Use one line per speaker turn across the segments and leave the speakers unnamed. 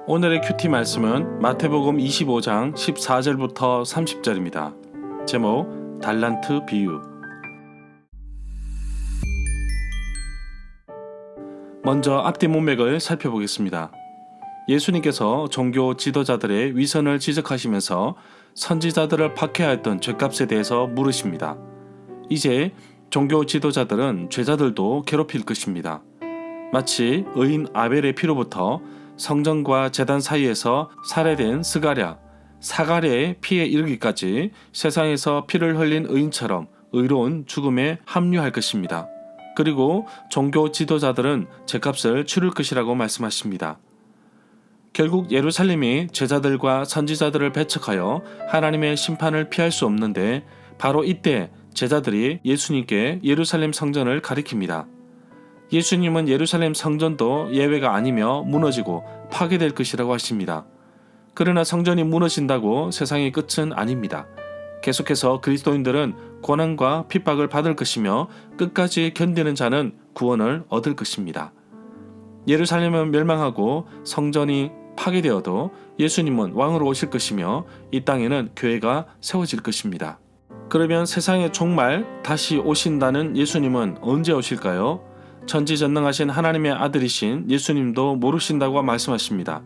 오늘의 큐티 말씀은 마태복음 25장 14절부터 30절입니다. 제목 달란트 비유. 먼저 앞뒤 문맥을 살펴보겠습니다. 예수님께서 종교 지도자들의 위선을 지적하시면서 선지자들을 박해하였던 죗값에 대해서 물으십니다. 이제 종교 지도자들은 죄자들도 괴롭힐 것입니다. 마치 의인 아벨의 피로부터 성전과 제단 사이에서 살해된 사가랴의 피에 이르기까지 세상에서 피를 흘린 의인처럼 의로운 죽음에 합류할 것입니다. 그리고 종교 지도자들은 죗값을 치를 것이라고 말씀하십니다. 결국 예루살렘이 제자들과 선지자들을 배척하여 하나님의 심판을 피할 수 없는데 바로 이때 제자들이 예수님께 예루살렘 성전을 가리킵니다. 예수님은 예루살렘 성전도 예외가 아니며 무너지고 파괴될 것이라고 하십니다. 그러나 성전이 무너진다고 세상의 끝은 아닙니다. 계속해서 그리스도인들은 고난과 핍박을 받을 것이며 끝까지 견디는 자는 구원을 얻을 것입니다. 예루살렘은 멸망하고 성전이 파괴되어도 예수님은 왕으로 오실 것이며 이 땅에는 교회가 세워질 것입니다. 그러면 세상의 종말 다시 오신다는 예수님은 언제 오실까요? 전지전능하신 하나님의 아들이신 예수님도 모르신다고 말씀하십니다.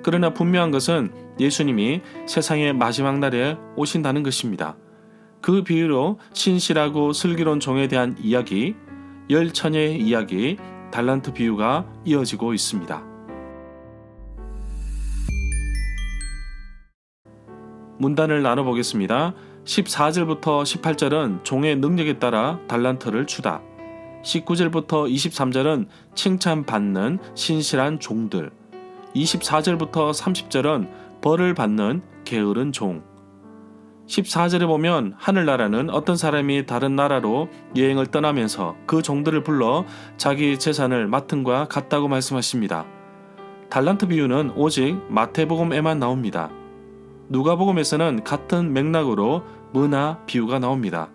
그러나 분명한 것은 예수님이 세상의 마지막 날에 오신다는 것입니다. 그 비유로 신실하고 슬기로운 종에 대한 이야기, 열 처녀의 이야기, 달란트 비유가 이어지고 있습니다. 문단을 나눠보겠습니다. 14절부터 18절은 종의 능력에 따라 달란트를 주다. 19절부터 23절은 칭찬받는 신실한 종들, 24절부터 30절은 벌을 받는 게으른 종. 14절에 보면 하늘나라는 어떤 사람이 다른 나라로 여행을 떠나면서 그 종들을 불러 자기 재산을 맡음과 같다고 말씀하십니다. 달란트 비유는 오직 마태복음에만 나옵니다. 누가복음에서는 같은 맥락으로 문화 비유가 나옵니다.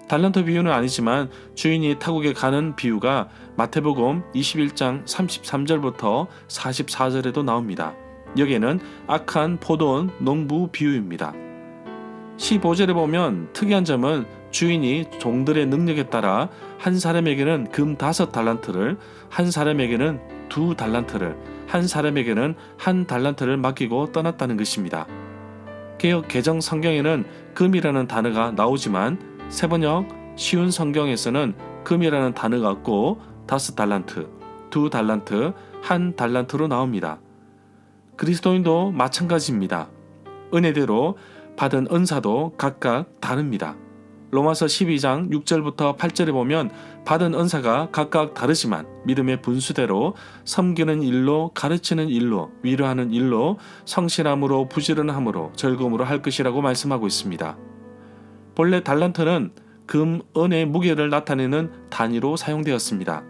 달란트 비유는 아니지만 주인이 타국에 가는 비유가 마태복음 21장 33절부터 44절에도 나옵니다. 여기에는 악한 포도원 농부 비유입니다. 15절에 보면 특이한 점은 주인이 종들의 능력에 따라 한 사람에게는 금 5달란트를, 한 사람에게는 2달란트를, 한 사람에게는 1달란트를 맡기고 떠났다는 것입니다. 개역 개정 성경에는 금이라는 단어가 나오지만 세번역 쉬운 성경에서는 금이라는 단어가 없고 5달란트, 2달란트, 1달란트로 나옵니다. 그리스도인도 마찬가지입니다. 은혜대로 받은 은사도 각각 다릅니다. 로마서 12장 6절부터 8절에 보면 받은 은사가 각각 다르지만 믿음의 분수대로 섬기는 일로, 가르치는 일로, 위로하는 일로, 성실함으로, 부지런함으로, 즐거움으로 할 것이라고 말씀하고 있습니다. 본래 달란트는 금, 은의 무게를 나타내는 단위로 사용되었습니다.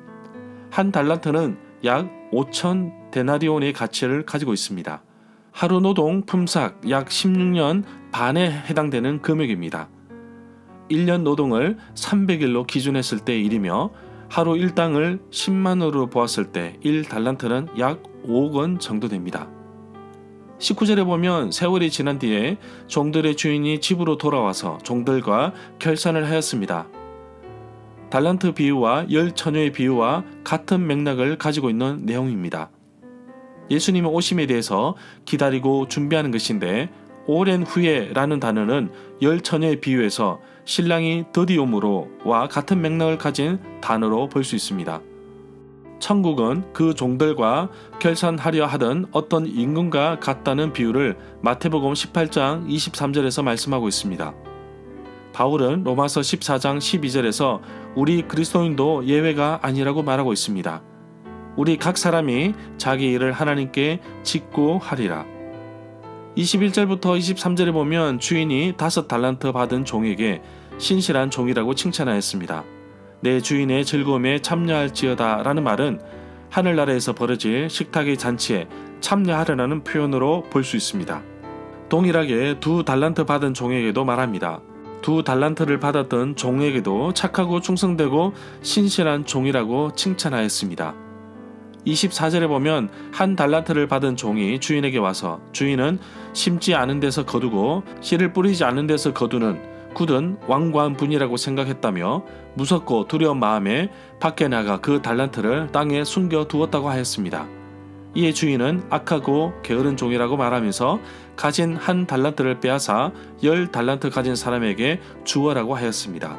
1달란트는 약 5천 데나리온의 가치를 가지고 있습니다. 하루 노동 품삯 약 16년 반에 해당되는 금액입니다. 1년 노동을 300일로 기준했을 때 일이며 하루 일당을 10만원으로 보았을 때 1달란트는 약 5억 원 정도 됩니다. 19절에 보면 세월이 지난 뒤에 종들의 주인이 집으로 돌아와서 종들과 결산을 하였습니다. 달란트 비유와 열 처녀의 비유와 같은 맥락을 가지고 있는 내용입니다. 예수님의 오심에 대해서 기다리고 준비하는 것인데 오랜 후에라는 단어는 열 처녀의 비유에서 신랑이 드디움으로와 같은 맥락을 가진 단어로 볼 수 있습니다. 천국은 그 종들과 결산하려 하던 어떤 임금과 같다는 비유를 마태복음 18장 23절에서 말씀하고 있습니다. 바울은 로마서 14장 12절에서 우리 그리스도인도 예외가 아니라고 말하고 있습니다. 우리 각 사람이 자기 일을 하나님께 짓고 하리라. 21절부터 23절에 보면 주인이 5달란트 받은 종에게 신실한 종이라고 칭찬하였습니다. 내 주인의 즐거움에 참여할지어다 라는 말은 하늘나라에서 벌어질 식탁의 잔치에 참여하려는 표현으로 볼 수 있습니다. 동일하게 2달란트 받은 종에게도 말합니다. 2달란트를 받았던 종에게도 착하고 충성되고 신실한 종이라고 칭찬하였습니다. 24절에 보면 한 달란트를 받은 종이 주인에게 와서 주인은 심지 않은 데서 거두고 씨를 뿌리지 않은 데서 거두는 굳은 완고한 분이라고 생각했다며 무섭고 두려운 마음에 밖에 나가 그 달란트를 땅에 숨겨 두었다고 하였습니다. 이에 주인은 악하고 게으른 종이라고 말하면서 가진 한 달란트를 빼앗아 10달란트 가진 사람에게 주어라고 하였습니다.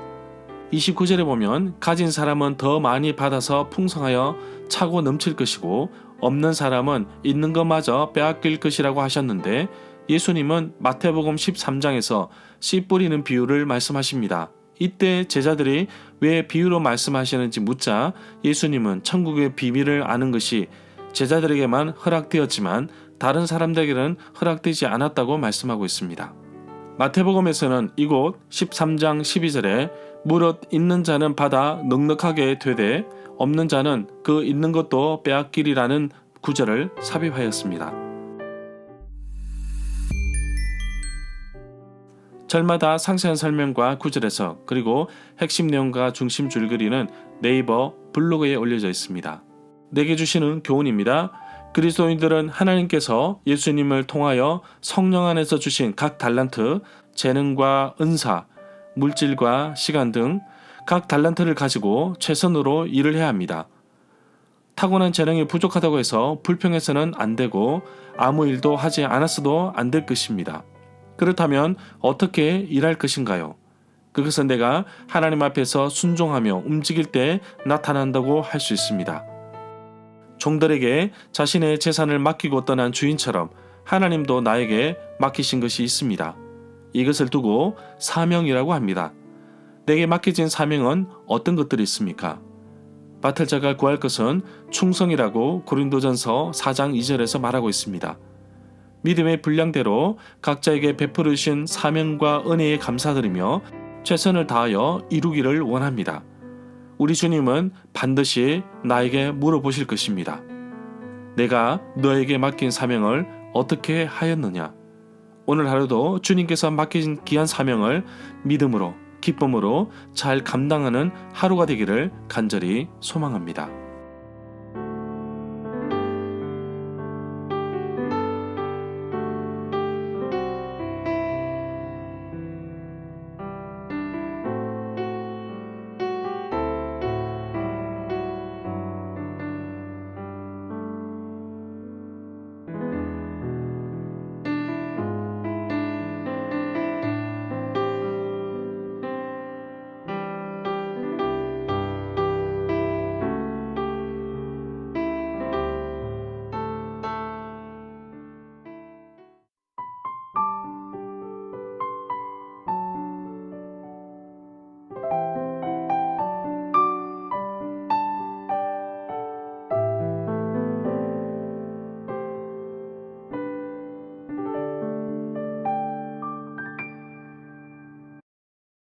29절에 보면 가진 사람은 더 많이 받아서 풍성하여 차고 넘칠 것이고 없는 사람은 있는 것마저 빼앗길 것이라고 하셨는데 예수님은 마태복음 13장에서 씨 뿌리는 비유를 말씀하십니다. 이때 제자들이 왜 비유로 말씀하시는지 묻자 예수님은 천국의 비밀을 아는 것이 제자들에게만 허락되었지만 다른 사람들에게는 허락되지 않았다고 말씀하고 있습니다. 마태복음에서는 이곳 13장 12절에 무릇 있는 자는 받아 넉넉하게 되되 없는 자는 그 있는 것도 빼앗기리라는 구절을 삽입하였습니다. 절마다 상세한 설명과 구절에서 그리고 핵심 내용과 중심 줄거리는 네이버 블로그에 올려져 있습니다. 내게 주시는 교훈입니다. 그리스도인들은 하나님께서 예수님을 통하여 성령 안에서 주신 각 달란트, 재능과 은사, 물질과 시간 등 각 달란트를 가지고 최선으로 일을 해야 합니다. 타고난 재능이 부족하다고 해서 불평해서는 안 되고 아무 일도 하지 않았어도 안 될 것입니다. 그렇다면 어떻게 일할 것인가요? 그것은 내가 하나님 앞에서 순종하며 움직일 때 나타난다고 할 수 있습니다. 종들에게 자신의 재산을 맡기고 떠난 주인처럼 하나님도 나에게 맡기신 것이 있습니다. 이것을 두고 사명이라고 합니다. 내게 맡겨진 사명은 어떤 것들이 있습니까? 맡을 자가 구할 것은 충성이라고 고린도전서 4장 2절에서 말하고 있습니다. 믿음의 분량대로 각자에게 베풀으신 사명과 은혜에 감사드리며 최선을 다하여 이루기를 원합니다. 우리 주님은 반드시 나에게 물어보실 것입니다. 내가 너에게 맡긴 사명을 어떻게 하였느냐? 오늘 하루도 주님께서 맡기신 귀한 사명을 믿음으로, 기쁨으로 잘 감당하는 하루가 되기를 간절히 소망합니다.